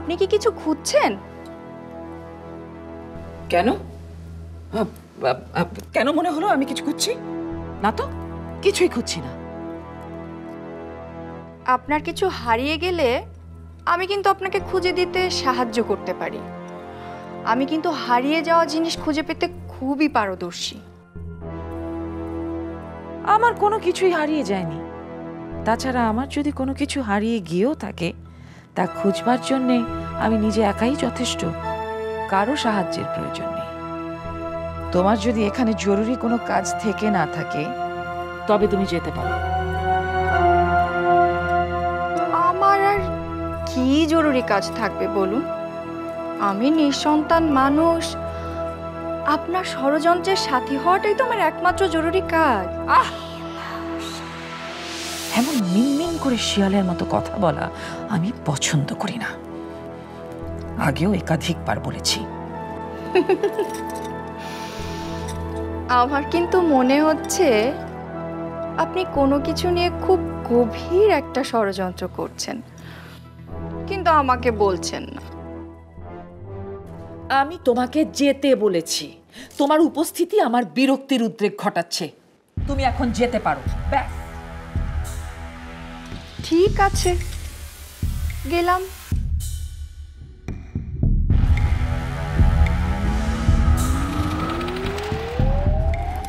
আপনি কি কিছু খুঁজছেন? কেন? কেন মনে হলো আমি কিছু খুঁজছি? না তো, কিছুই খুঁজছি না। আপনার কিছু হারিয়ে গেলে আমি কিন্তু আপনাকে খুঁজে দিতে সাহায্য করতে পারি। আমি কিন্তু হারিয়ে যাওয়া জিনিস খুঁজে পেতে খুবই পারদর্শী। আমার কোনো কিছুই হারিয়ে যায়নি। তাছাড়া আমার যদি কোনো কিছু হারিয়ে গিয়েও থাকে, তা খুঁজবার জন্যে আমি নিজে একাই যথেষ্ট, কারো সাহায্যের প্রয়োজন নেই। তোমার যদি এখানে জরুরি কোনো কাজ থেকে না থাকে, তবে তুমি যেতে পারো। আমার আর কি জরুরি কাজ থাকবে বলুন? আমি নিঃসন্তান মানুষ। আপনার ষড়যন্ত্রের সাথী হওয়াটাই তো আমার একমাত্র জরুরি কাজ। এমন মিনমিন করে শিয়ালের মতো কথা বলা আমি পছন্দ করি না। আগেও একাধিকবার বলেছি। আমার কিন্তু মনে হচ্ছে আপনি কোনো কিছু নিয়ে খুব গভীর একটা ষড়যন্ত্র করছেন, কিন্তু আমাকে বলছেন না। আমি তোমাকে যেতে বলেছি। তোমার উপস্থিতি আমার বিরক্তির উদ্রেক ঘটাচ্ছে। তুমি এখন যেতে পারো, ব্যাস। ঠিক আছে, গেলাম।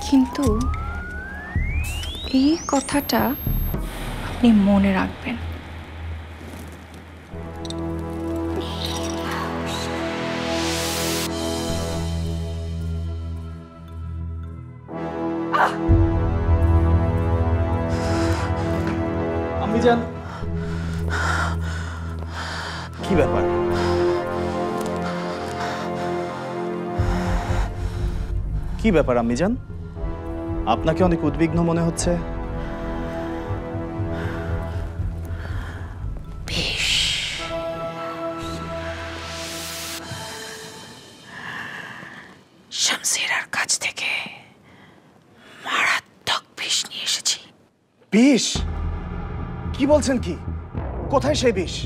কিন্তু এই কথাটা আপনি মনে রাখবেন। আম্মিজান, কি ব্যাপার? কি ব্যাপার আম্মিজান? আপনাকে অনেক উদ্বিগ্ন মনে হচ্ছে। শামসিরার কাছ থেকে মারাত্মক বিষ নিয়ে এসেছি। বিষ? কি বলছেন? কি? কোথায় সেই বিষ?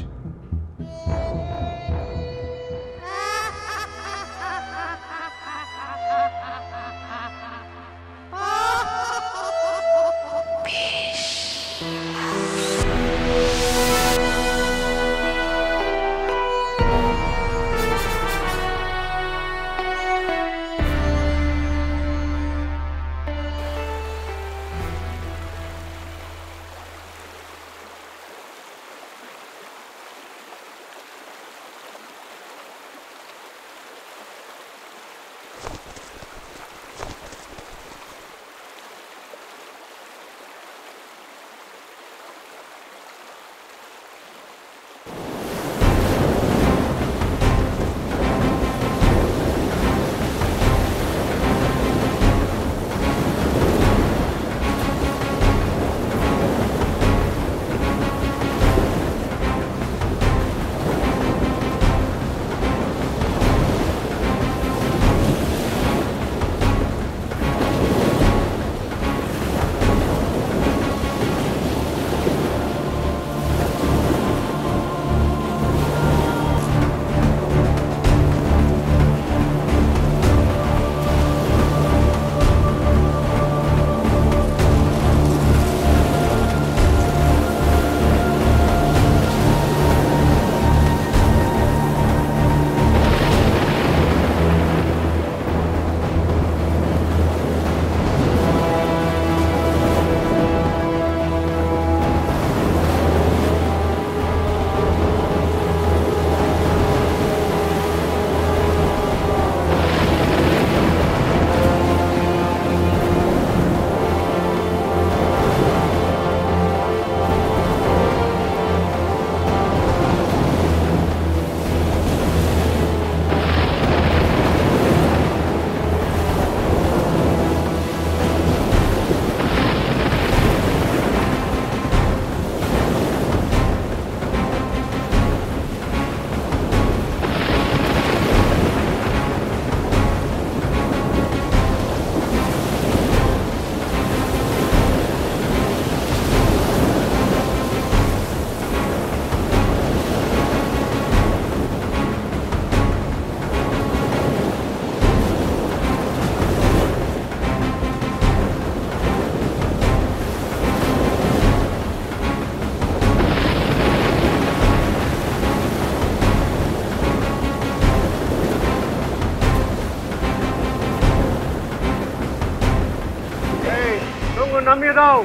লস্কর নামিয়ে দাও,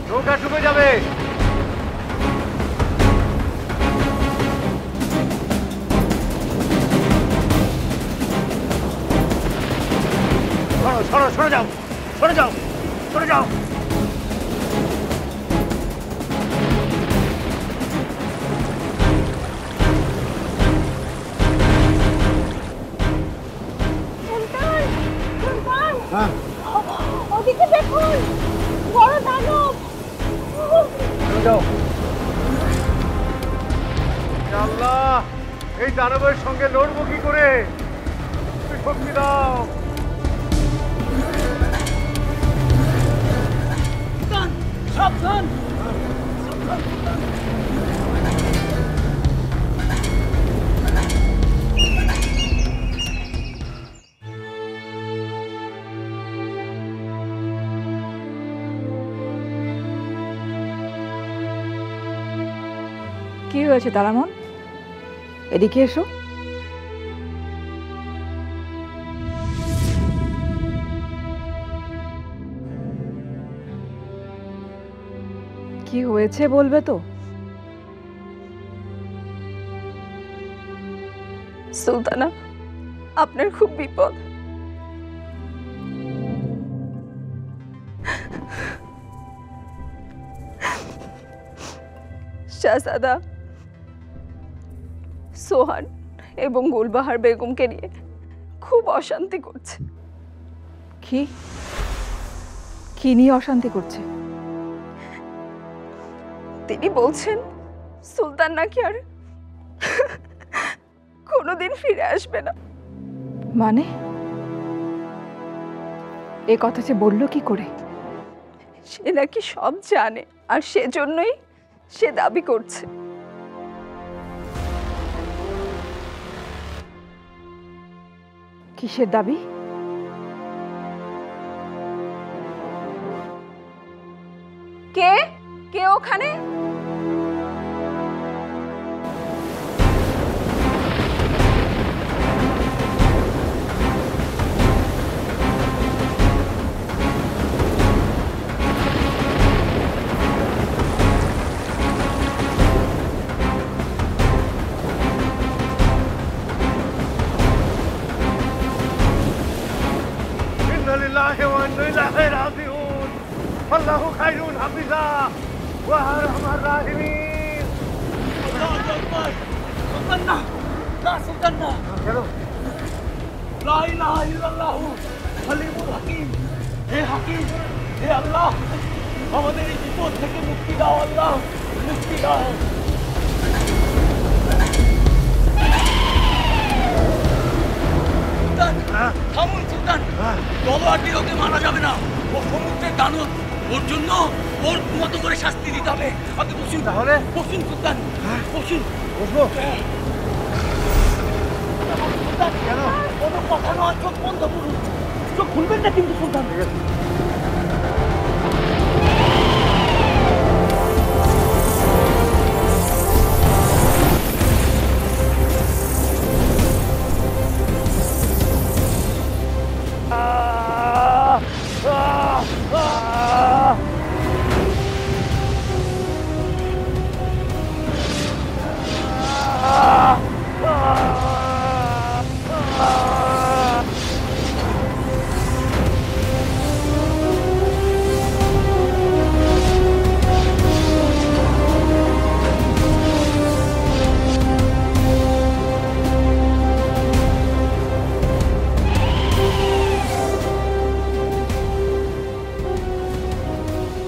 নৌকা ডুবে যাবে। সরে যাও, সরে যাও, সরে যাও। ওদিকে দেখুন, বড় দানব। যাও। আল্লাহ, এই দানবের সঙ্গে লড়বো কি করে? তুমি শক্তি দাও। সাবধান। কি হয়েছে তারামন? এদিকে এসো। কি হয়েছে বলবে তো? সুলতানা, আপনার খুব বিপদ। শাহজাদা সোহান এবং গুলবাহার বেগমকে নিয়ে খুব অশান্তি করছে। কি কি নিয়ে অশান্তি করছে? তিনি বলছেন সুলতান নাকি আর কোনোদিন ফিরে আসবে না। মানে এ কথা সে বললো কি করে? সে নাকি সব জানে, আর সেজন্যই সে দাবি করছে। কিসের দাবি? কে কে ওখানে? ইন্না লিল্লাহি ওয়া ইন্না ইলাইহি রাজিউন। আল্লাহু খায়রুন হাফিজা ওয়া আরহামার রাহিমিন। আল্লাহু আকবার। সুলতান না, না সুলতান না। কেন? লা ইলাহা ইল্লাল্লাহু হালিমুল হাকিম। হে হাকিম, হে আল্লাহ, আমাদের এই বিপদ থেকে মুক্তি দাও আল্লাহ, মুক্তি দাও। সুলতান, থামুন সুলতান। তলোয়ার দিয়ে ওকে মারা যাবে না, ও সমুদ্রের দানব। ওর জন্য ওর মতো করে শাস্তি দিতে হবে। আপনি বসুন, তাহলে? বসুন সুলতান, বসুন। বসবো? সুলতান, কেন? কোনো কথা নয়, চোখ বন্ধ করুন। চোখ খুলবেন না কিন্তু সুলতান। ঠিক আছে।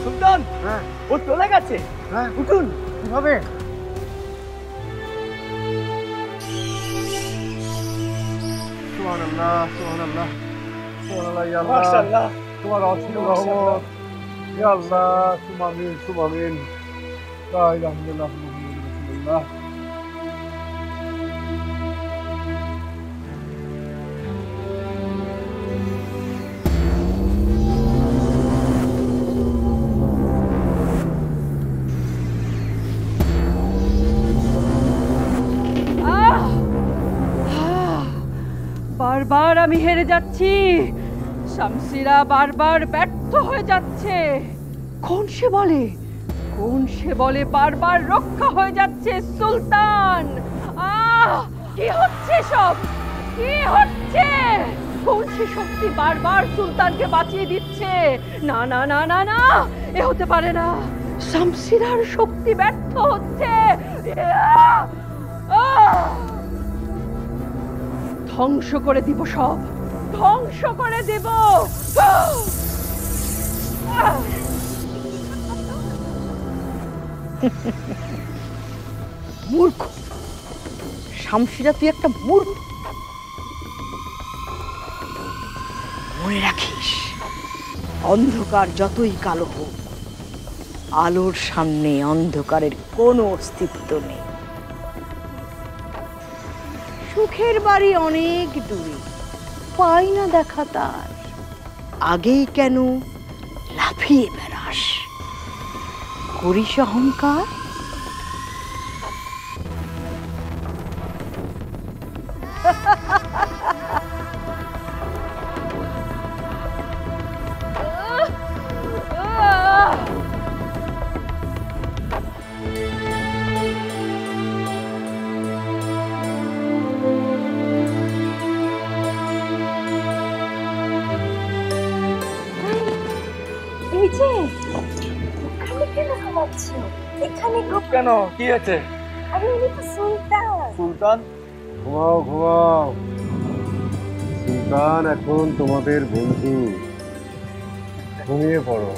সুলতান, হ্যাঁ, ও চলে গেছে। হ্যাঁ, উঠুন। কিভাবে? সুবহানাল্লাহ, সুবহানাল্লাহ, সুবহানাল্লাহ, ইয়া আল্লাহ। মাশাআল্লাহ। তোমার অসীম রহমত। ইয়া আল্লাহ, সুমামিন, সুমামিন। লা ইলাহা ইল্লাল্লাহ মুহাম্মাদুর রাসূলুল্লাহ। বারবার আমি হেরে যাচ্ছি। শামসিরা বারবার ব্যর্থ হয়ে যাচ্ছে। কোন সে বলে, কোন সে বলে বারবার রক্ষা হয়ে যাচ্ছে সুলতান। কি হচ্ছে সব, কি হচ্ছে? কোন সে শক্তি বারবার সুলতানকে বাঁচিয়ে দিচ্ছে? না না না না না, এ হতে পারে না। শামসিরার শক্তি ব্যর্থ হচ্ছে। ধ্বংস করে দিব সব, ধ্বংস করে দেব। মূর্খ শামসিরা, তুই একটা মূর্খ। মনে রাখিস, অন্ধকার যতই কালো হোক, আলোর সামনে অন্ধকারের কোনো অস্তিত্ব নেই। সুখের বাড়ি অনেক দূরে, পাই না দেখা তার। আগেই কেন লাফিয়ে বেড়াস? করিস অহংকার? এই যে ওখানে কেন ঘুমাচ্ছ? এখানে কেন, কি আছে? আরে উনি তো সুলতান। সুলতান? ঘুমাও ঘুমাও, সুলতান এখন তোমাদের বন্ধু। ঘুমিয়ে পড়ো।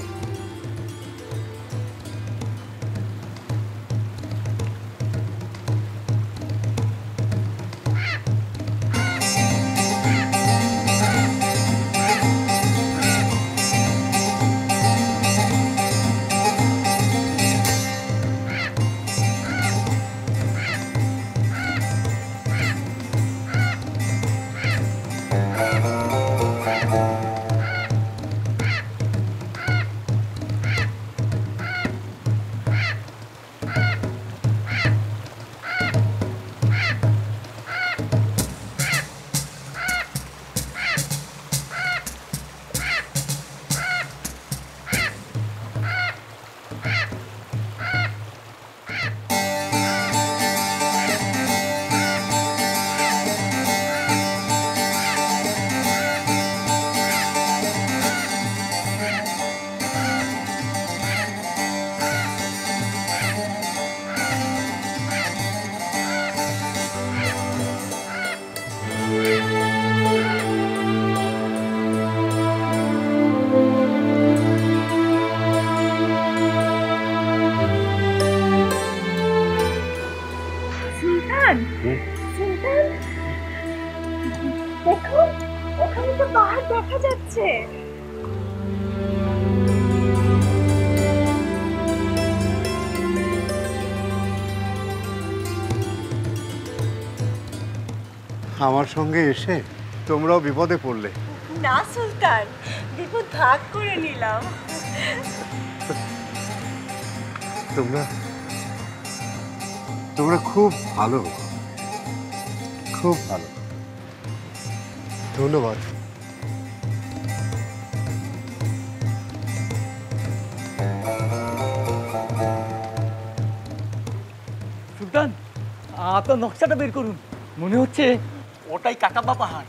দেখো ওখানে তো পাহাড় দেখা যাচ্ছে। আমার সঙ্গে এসে তোমরাও বিপদে পড়লে। না সুলতান, বিপদ ভাগ করে নিলাম। তোমরা তোমরা খুব ভালো, খুব ভালো। ধন্যবাদ। সুলতান, আপনার নকশাটা বের করুন। মনে হচ্ছে ওটাই কাকাবা পাহাড়।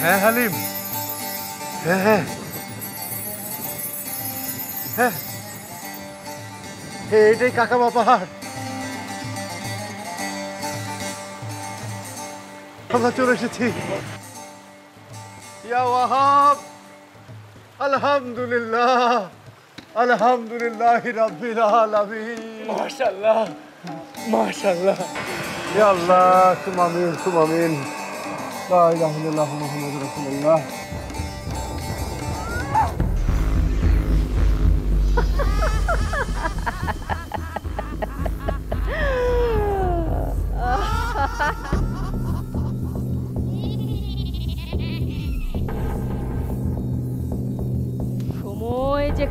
হ্যাঁ হালিম, হ্যাঁ হ্যাঁ হ্যাঁ, এটাই কাকাবা পাহাড়। আমরা চলে এসেছি। ইয়া ওয়াহাব, আলহামদুলিল্লাহ, আলহামদুলিল্লাহ রাব্বিল আলামিন। মাশাআল্লাহ, মাশাআল্লাহ। ইয়া আল্লাহ, তুম আমিন, তুম আমিন। লা ইলাহা ইল্লাল্লাহু মুহাম্মাদুর রাসূলুল্লাহ।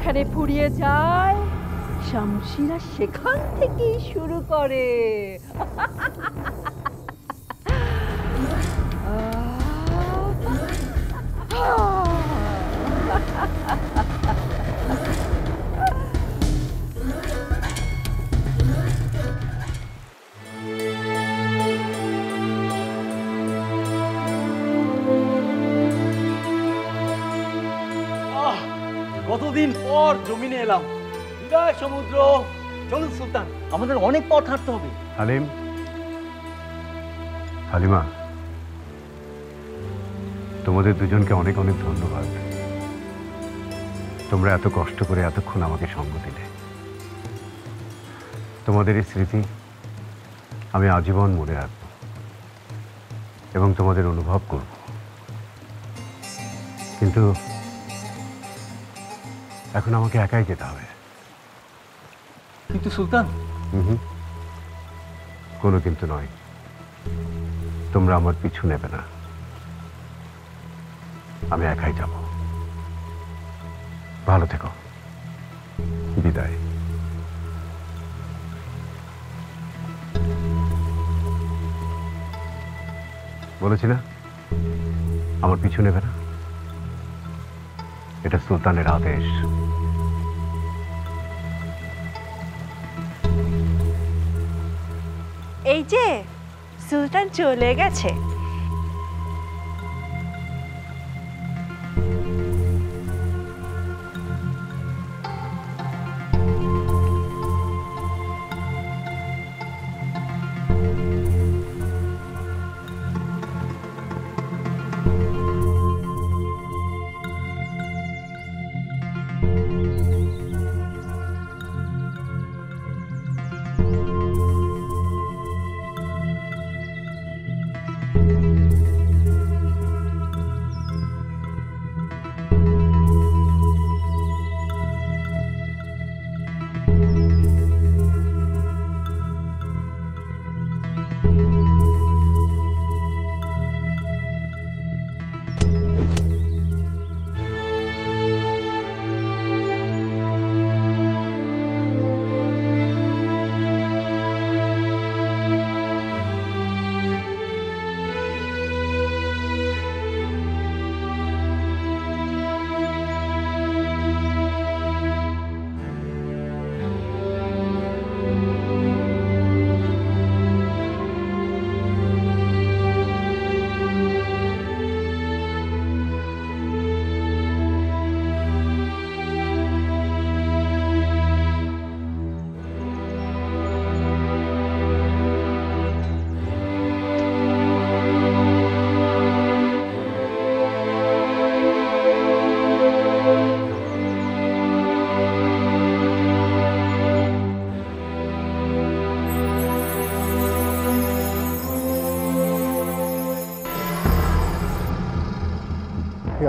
যেখানে ফুরিয়ে যায় শামশিরা সেখান থেকেই শুরু করে। কতদিন পর জমিনে এলাম। বিদায় সমুদ্র। চলুন সুলতান, আমাদের অনেক পথ হাঁটতে হবে। হালিম, হালিমা, তোমাদের দুজনকে অনেক অনেক ধন্যবাদ। তোমরা এত কষ্ট করে এতক্ষণ আমাকে সঙ্গ দিলে। তোমাদের এই স্মৃতি আমি আজীবন মনে রাখব এবং তোমাদের অনুভব করব। কিন্তু এখন আমাকে একাই যেতে হবে। কিন্তু সুলতান। কোনো কিন্তু নয়, তোমরা আমার পিছু নেবে না, আমি একাই যাব। ভালো থেকো, বিদায়। বলেছি না আমার পিছু নেবে না, এটা সুলতানের আদেশ। এই যে সুলতান চলে গেছে।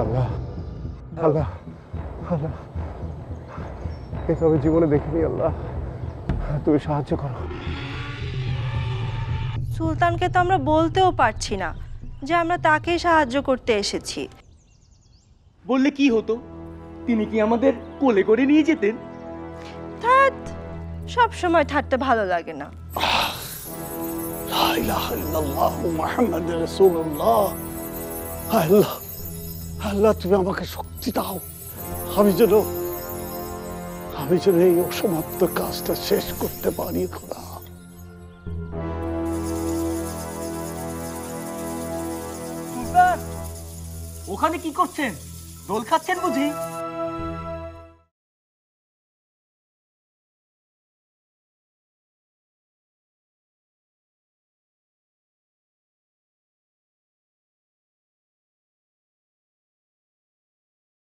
আল্লাহ, আল্লাহ, আল্লাহ, এটা আমি জীবনে দেখিনি। আল্লাহ, তুমি সাহায্য করো। সুলতানকে তো আমরা বলতেও পারছি না যে আমরা তাকে সাহায্য করতে এসেছি। বললে কি হতো? তিনি কি আমাদের কোলে করে নিয়ে যেতেন? ধ্যাৎ, সব সময় থাকতে ভালো লাগে না। লা ইলাহা ইল্লাল্লাহ মুহাম্মাদুর রাসূলুল্লাহ। আল্লাহ, আল্লাহ, তুমি আমাকে শক্তি দাও, আমি যেন এই অসমাপ্ত কাজটা শেষ করতে পারি। খোদা, সুলতান, ওখানে কি করছেন? দোল খাচ্ছেন বুঝি?